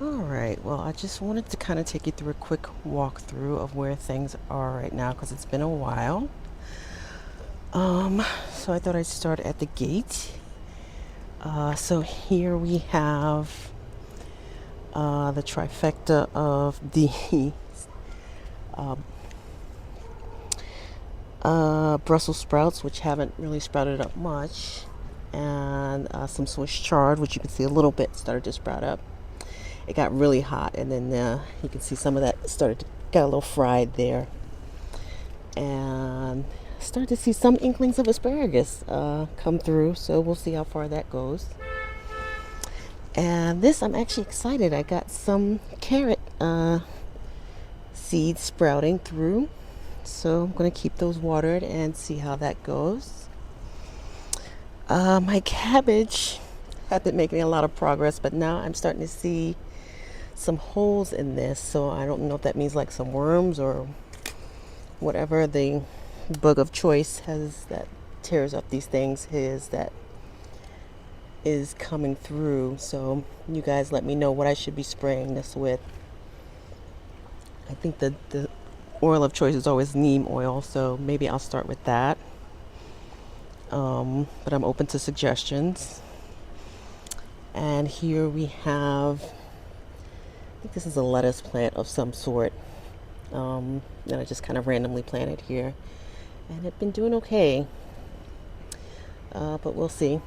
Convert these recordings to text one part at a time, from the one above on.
All right, well, I just wanted to kind of take you through a quick walkthrough of where things are right now because it's been a while. So I thought I'd start at the gate. So here we have the trifecta of the uh, Brussels sprouts, which haven't really sprouted up much, and some Swiss chard, which you can see a little bit started to sprout up. It got really hot, and then you can see some of that started to get a little fried there, and started to see some inklings of asparagus come through. So we'll see how far that goes. And this, I'm actually excited. I got some carrot seeds sprouting through, so I'm going to keep those watered and see how that goes. My cabbage have been making a lot of progress, but now I'm starting to see some holes in this, so I don't know if that means like some worms or whatever the bug of choice has that tears up these things is coming through. So you guys let me know what I should be spraying this with. I think the oil of choice is always neem oil, so maybe I'll start with that. But I'm open to suggestions. And here we have, I think this is a lettuce plant of some sort that I just kind of randomly planted here, and it's been doing okay, but we'll see.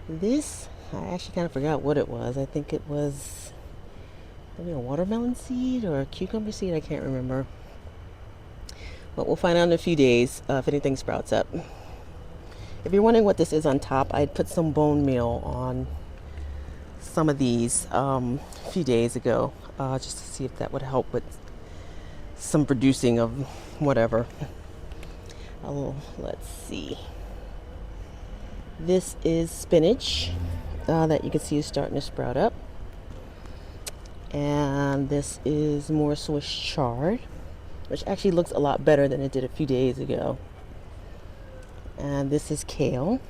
This, I actually kind of forgot what it was. I think it was maybe a watermelon seed or a cucumber seed. I can't remember, but we'll find out in a few days if anything sprouts up. If you're wondering what this is on top, I'd put some bone meal on some of these a few days ago, just to see if that would help with some producing of whatever. Let's see. This is spinach that you can see is starting to sprout up. And this is more Swiss chard, which actually looks a lot better than it did a few days ago. And this is kale.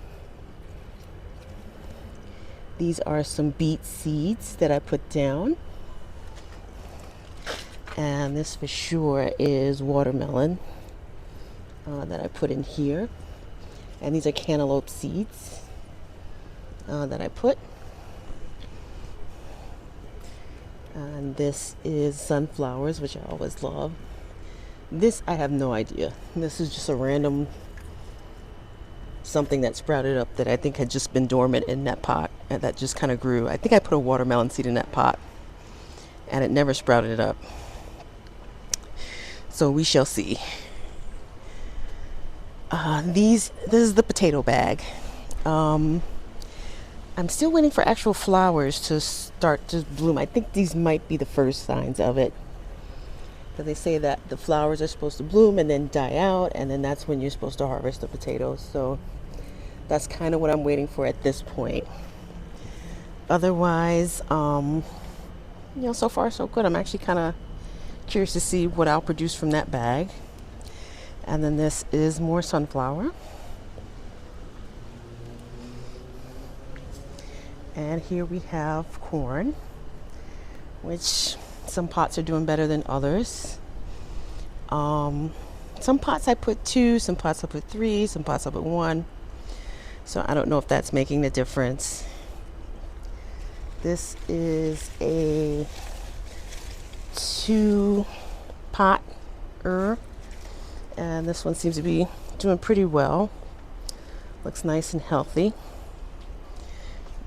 These are some beet seeds that I put down. And this for sure is watermelon that I put in here. And these are cantaloupe seeds that I put. And this is sunflowers, which I always love. This, I have no idea. This is just a random something that sprouted up that I think had just been dormant in that pot and that just kind of grew. I think I put a watermelon seed in that pot and it never sprouted up. So we shall see. This is the potato bag. I'm still waiting for actual flowers to start to bloom. I think these might be the first signs of it. Because they say that the flowers are supposed to bloom and then die out, and then that's when you're supposed to harvest the potatoes. So that's kind of what I'm waiting for at this point. Otherwise, so far so good. I'm actually kind of curious to see what I'll produce from that bag. And then this is more sunflower. And here we have corn, which some pots are doing better than others. Some pots I put 2, some pots I put 3, some pots I put 1. So I don't know if that's making the difference. This is a 2-pot and this one seems to be doing pretty well. Looks nice and healthy.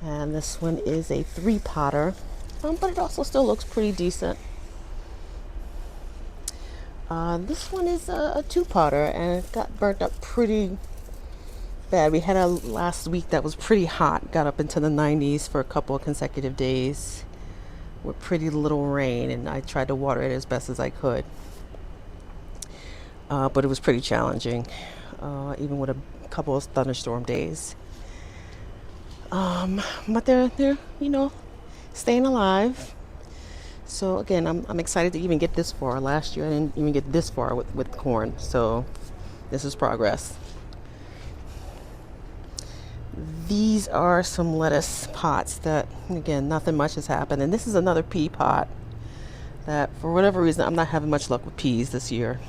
And this one is a 3-potter, but it also still looks pretty decent. This one is a 2-potter, and it got burnt up pretty bad. We had a last week that was pretty hot, got up into the 90s for a couple of consecutive days with pretty little rain, and I tried to water it as best as I could. But it was pretty challenging, even with a couple of thunderstorm days. But they're staying alive. So again, I'm excited to even get this far. Last year I didn't even get this far with corn, so this is progress. These are some lettuce pots that, again, nothing much has happened. And this is another pea pot that, for whatever reason, I'm not having much luck with peas this year.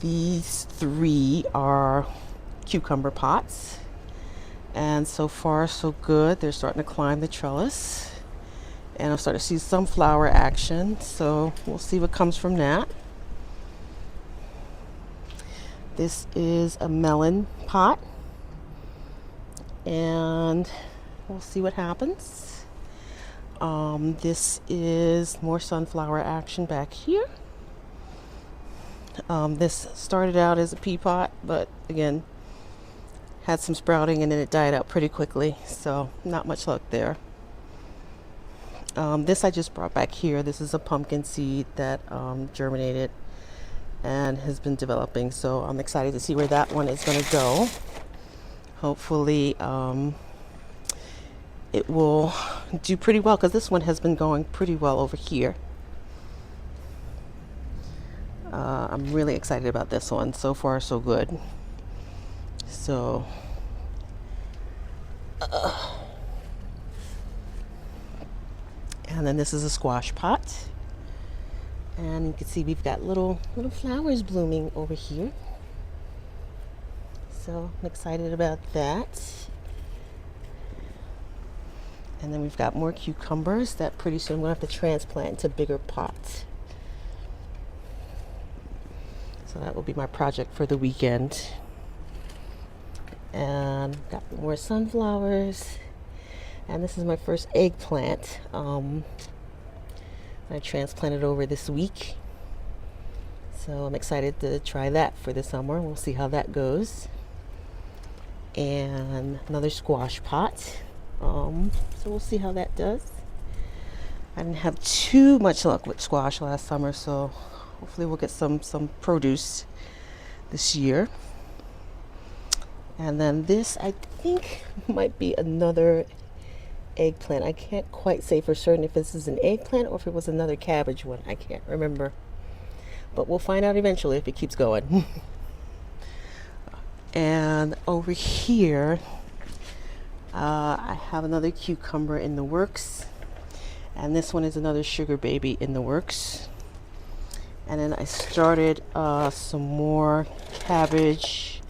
These three are cucumber pots. And so far, so good. They're starting to climb the trellis. And I'm starting to see some flower action. So we'll see what comes from that. This is a melon pot. And we'll see what happens. This is more sunflower action back here. This started out as a pea pot, but again, had some sprouting and then it died out pretty quickly, so not much luck there. This I just brought back here. This is a pumpkin seed that germinated and has been developing, so I'm excited to see where that one is going to go. Hopefully it will do pretty well, because this one has been going pretty well over here. I'm really excited about this one. So far, so good. So, and then this is a squash pot. And you can see we've got little flowers blooming over here. So I'm excited about that. And then we've got more cucumbers that pretty soon we'll have to transplant into bigger pots. So that will be my project for the weekend. And got more sunflowers. And this is my first eggplant. I transplanted over this week. So I'm excited to try that for the summer. We'll see how that goes. And another squash pot. So we'll see how that does. I didn't have too much luck with squash last summer, so hopefully we'll get some produce this year. And then this, I think, might be another eggplant. I can't quite say for certain if this is an eggplant or if it was another cabbage one. I can't remember. But we'll find out eventually if it keeps going. And over here, I have another cucumber in the works. And this one is another sugar baby in the works. And then I started some more cabbage.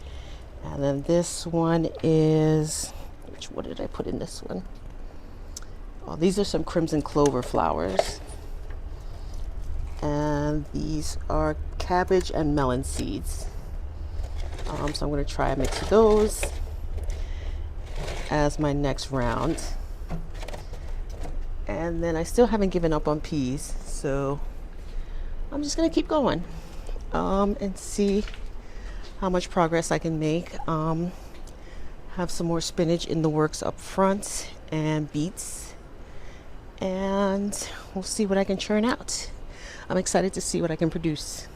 And then this one is, what did I put in this one? Oh, these are some crimson clover flowers. And these are cabbage and melon seeds. So I'm going to try a mix of those as my next round. And then I still haven't given up on peas, so I'm just going to keep going and see how much progress I can make. Have some more spinach in the works up front and beets, and we'll see what I can churn out. I'm excited to see what I can produce.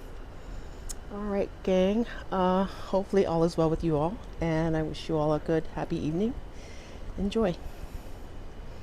All right, gang. Hopefully all is well with you all, and I wish you all a good, happy evening. Enjoy.